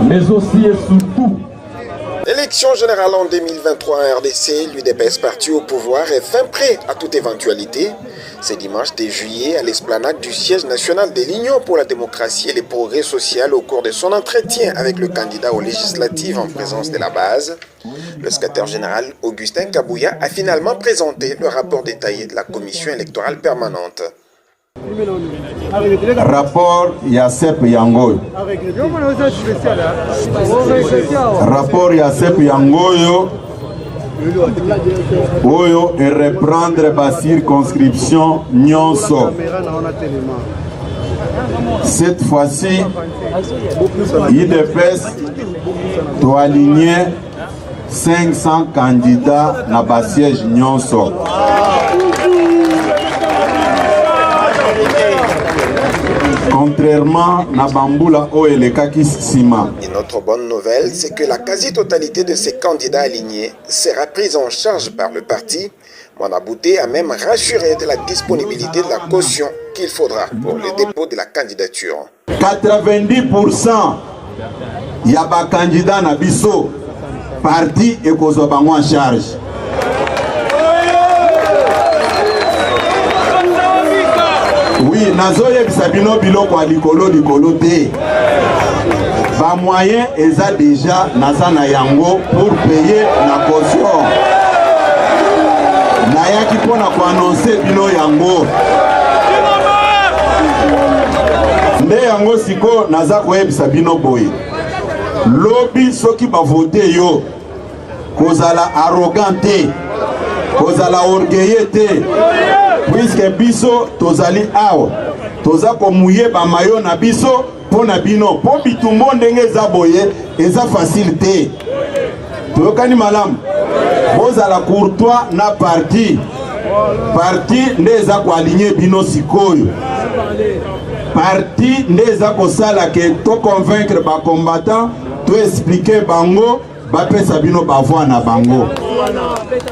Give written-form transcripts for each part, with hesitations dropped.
mais aussi et surtout. L'élection générale en 2023 en RDC, l'UDPS parti au pouvoir est fin prêt à toute éventualité. C'est dimanche 10 juillet à l'esplanade du siège national de l'Union pour la démocratie et les progrès sociaux au cours de son entretien avec le candidat aux législatives en présence de la base. Le secrétaire général Augustin Kabouya a finalement présenté le rapport détaillé de la commission électorale permanente. Rapport Yasep Yangoyo. Rapport Yasep Yangoyo. Oyo et reprendre la circonscription Nyonso. Cette fois-ci, IDPS doit aligner 500 candidats dans le siège Nyonso. Contrairement à Bamboula Oeleka Sima. Une autre bonne nouvelle, c'est que la quasi-totalité de ces candidats alignés sera prise en charge par le parti. Mwanabouté a même rassuré de la disponibilité de la caution qu'il faudra pour le dépôt de la candidature. 90% il y a des candidats na biso parti et kozobango en charge. Oui, nazoye bisabino biloko alikolo te. Ba moyen eza déjà naza na yango pour payer la caution. Nayaki pona ko annoncer bino yango. Nde yango siko naza koyebisa bino boye. Lobi soki ba voter yo kozala arrogante, kozala orgueilleux. Puisque biso tozali awa toza komouye ba mayo na biso pona bino po bitumbo ndenge za boye eza facilité toyokani malamu bozala courtois na parti nde eza koaligner bino sikoyo parti nde eza kosala ke to convaincre ba combattant to expliquer bango bapesa bino bavoi na bango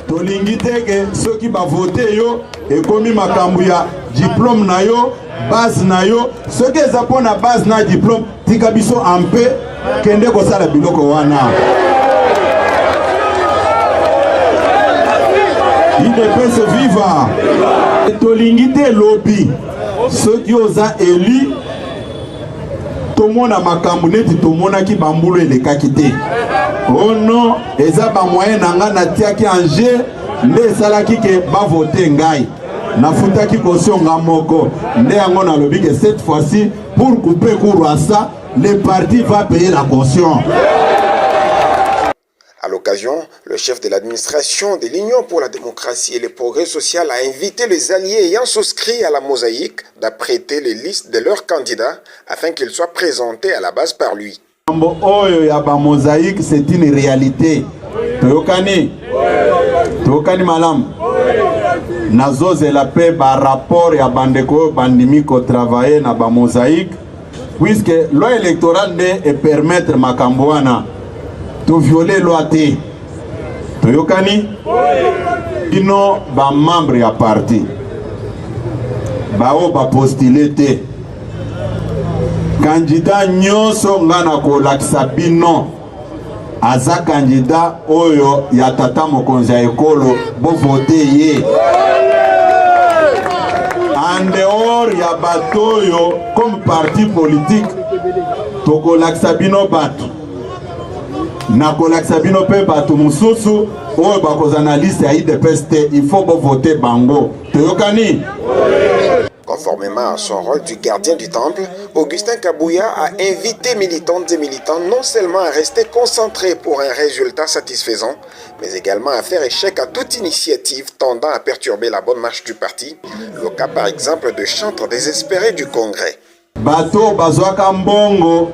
tolingi teke soki bavote yo ekomi makambo ya diplôme na yo base na yo soki eza mpona base na diplôme tika biso ampe kende kosala biloko wana IDPS viva tolingi te lobi soki oza eli tomona makambo neti tomonaki bambulu elekaki te. Oh non, eza ba moyen nanga natiaki anje nde salaki ke ba voter ngai. Nafutaki caution nga moko. Nde yango na lobi que cette fois-ci pour couper court à ça, le parti va payer la caution. À l'occasion, le chef de l'administration de l'Union pour la démocratie et le progrès social a invité les alliés ayant souscrit à la mosaïque d'apprêter les listes de leurs candidats afin qu'ils soient présentés à la base par lui. Oyo ya ba mosaïque, c'est une réalité. Toyokani malam. Nazoze la paix ba rapport ya bandeko bandimiko travailler na ba mosaïque puisque loi électorale ne permettre makamboana to violer loi te. Toyokani ino ba membre ya parti ba o ba postuler te. Candidat nyonso ngana ko lakisa bino aza candidat oyo ya tata mokonzi ya ekolo bo vote ye en dehors ya bato yo comme parti politique toko lakisa bino bato na ko lakisa bino pe bato mususu oyo bakoza na liste ya IDPS te il faut bo voter bango toyokani. Conformément à son rôle du gardien du temple, Augustin Kabouya a invité militantes et militants non seulement à rester concentrés pour un résultat satisfaisant, mais également à faire échec à toute initiative tendant à perturber la bonne marche du parti, le cas par exemple de chantres désespérés du Congrès. Bato bazwaka mbongo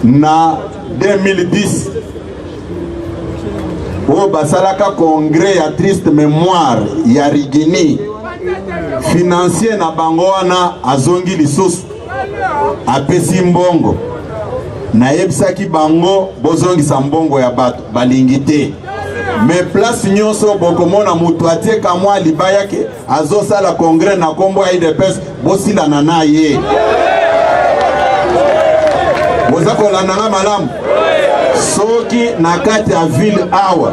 na 2010 o basalaka congrès ya triste mémoire ya Rigini financier na bango wana azongi lisusu apesi mbongo na yebisaki bango bozongisa mbongo ya bato balingi te mais place nyonso bokomona mutu atie kamwa libaya ke azosala congrès na kombo ya IDPS bosilana na ye Toza kolanda malamu. Soki na kati ya ville awa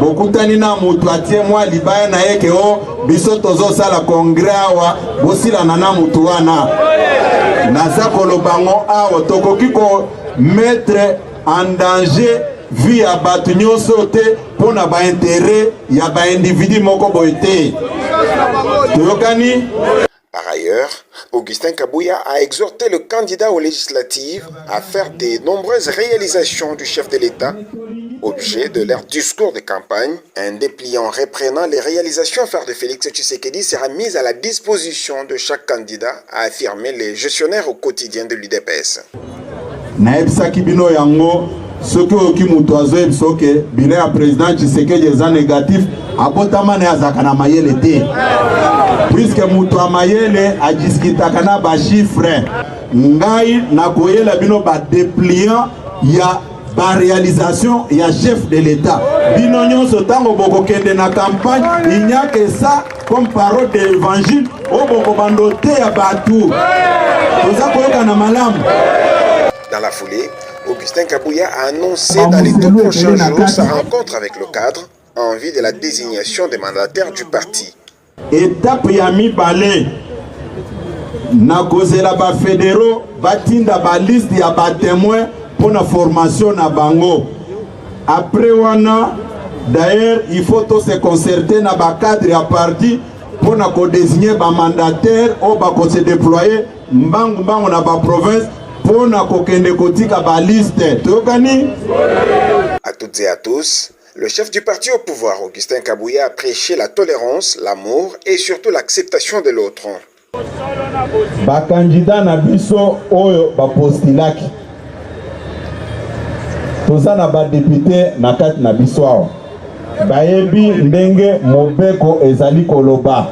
bokutani na mutu atie mwa libaya na yeke o biso tozosala kongre awa bosilana na mutu wana naza kolobango awa tokoki ko mettre en danger vie ya bato nyonso te mpona baintere ya baindividu moko boye te toyokani. Par ailleurs, Augustin Kabouya a exhorté le candidat aux législatives à faire de nombreuses réalisations du chef de l'État, objet de leur discours de campagne. Un dépliant reprenant les réalisations phares de Félix Tshisekedi sera mis à la disposition de chaque candidat, a affirmé les gestionnaires au quotidien de l'UDPS. Soki oki mutu azoyebi soki bile ya président Tshisekedi eza négatif abotama na azaka na mayele te puisque mutu a mayele ajiskitaka na bachiffre ngai nakoyela bino badepliant ya baréalisation ya chef de l'État bino nyonso ntango bokokende na campagne il n'y a que ça comme parole de l'évangile o bokobando te ya batu toza koyoka na malamu. Dans la foulée, Augustin Kabouya a annoncé dans les 2 prochains jours sa rencontre avec le cadre en vue de la désignation des mandataires du parti. Étape ya mibale na kozela ba fédéraux batinda ba liste ya ba témoins pour la formation na bango. Après wana d'ailleurs il faut tous se concerter na ba cadre ya parti pour na ko désigner ba mandataire ou ba ko se déployer mbangu na ba province. À toutes et à tous, le chef du parti au pouvoir, Augustin Kabouya, a prêché la tolérance, l'amour et surtout l'acceptation de l'autre. Ba candidat na biso oyo ba postilaki. Toza na ba député na kati na biso awa. Bayebi ndenge mobeko ezali koloba.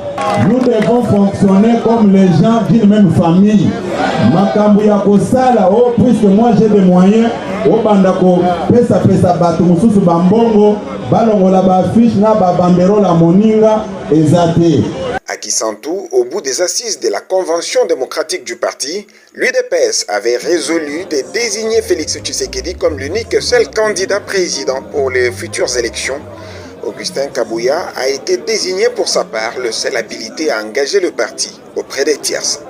Nous devons fonctionner comme les gens d'une même famille. Makambu ya kosala o puisque moi j'ai des moyens o bandako pesa bato mususu bambongo balongola ba fiche na ba bandero la moninga ezate. À Kisantou, au bout des assises de la Convention démocratique du parti, l'UDPS avait résolu de désigner Félix Tshisekedi comme l'unique seul candidat président pour les futures élections. Augustin Kabouya a été désigné pour sa part le seul habilité à engager le parti auprès des tierces.